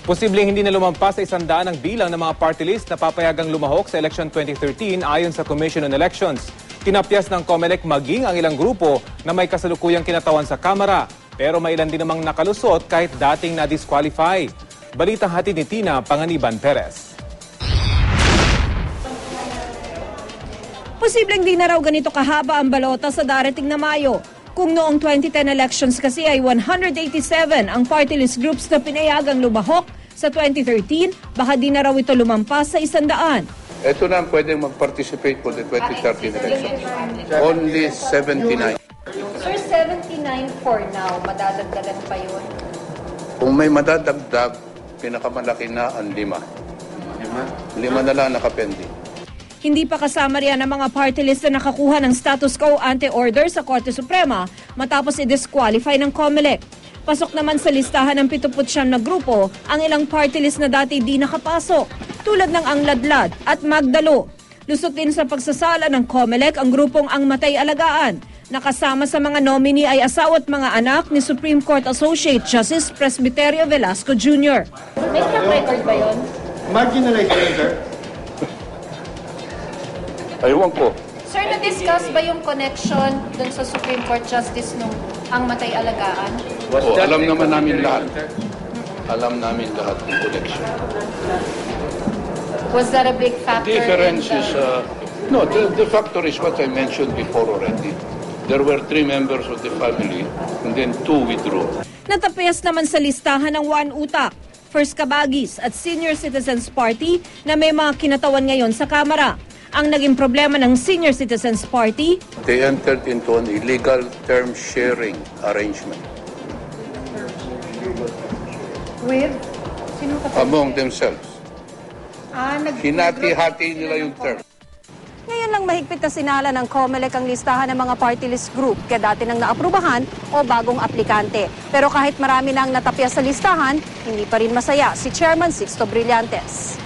Posibleng hindi na lumampas sa 100 ang bilang ng mga party list na papayagang lumahok sa election 2013 ayon sa Commission on Elections. Tinapyas ng COMELEC maging ang ilang grupo na may kasalukuyang kinatawan sa Kamara, pero may ilan din namang nakalusot kahit dating na-disqualify. Balitang hatid ni Tina Panganiban Perez. Posibleng di na raw ganito kahaba ang balota sa darating na Mayo. Kung noong 2010 elections kasi ay 187 ang party list groups na pinayagang lumahok, sa 2013, baka di na raw ito lumampas sa 100. Ito na ang pwedeng mag-participate for the 2013 elections. Only 79. Sir, 79 for now, madadagdagan pa yun? Kung may madadagdag, pinakamalaki na ang 5. 5 na lang nakapending. Hindi pa kasama riyan ang mga party list na nakakuha ng status quo ante-order sa Korte Suprema matapos i-disqualify ng COMELEC. Pasok naman sa listahan ng 79 na grupo ang ilang party list na dati di nakapasok, tulad ng Angladlad at Magdalo. Lusot din sa pagsasala ng COMELEC ang grupong Ang Matay Alagaan. Nakasama sa mga nominee ay asawa at mga anak ni Supreme Court Associate Justice Presbiterio Velasco Jr. May track record ba yun? Marginalized sir? Aywan ko. Sir, na-discuss ba yung connection dun sa Supreme Court Justice nung Ang Matay Alagaan? Alam naman namin lahat. Alam namin lahat ng connection. Was that a big factor? Difference is, no, the factor is what I mentioned before already. There were 3 members of the family and then 2 withdrew. Natapyas naman sa listahan ng Juan Utak, First Kabagis at Senior Citizens Party na may mga kinatawan ngayon sa Kamara. Ang naging problema ng Senior Citizens Party, They entered into an illegal term sharing arrangement with sino among themselves. Hinati-hati nila yung term. Ngayon lang mahigpit na sinala ng COMELEC ang listahan ng mga party list group kaya dati nang naaprubahan o bagong aplikante. Pero kahit marami nang natapyas sa listahan, hindi pa rin masaya si Chairman Sixto Brillantes.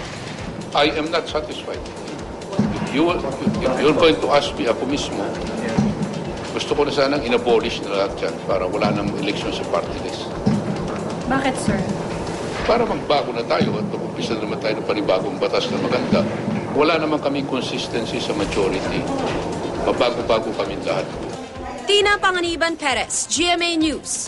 I am not satisfied. If you're going to ask me ako mismo, gusto ko na sanang inabolish na lahat yan para wala nang eleksyon sa party list. Bakit, sir? Para magbago na tayo at mag-umpisa naman tayo ng panibagong batas na maganda. Wala naman kaming consistency sa majority. Mabago-bago kami lahat. Tina Panganiban Perez, GMA News.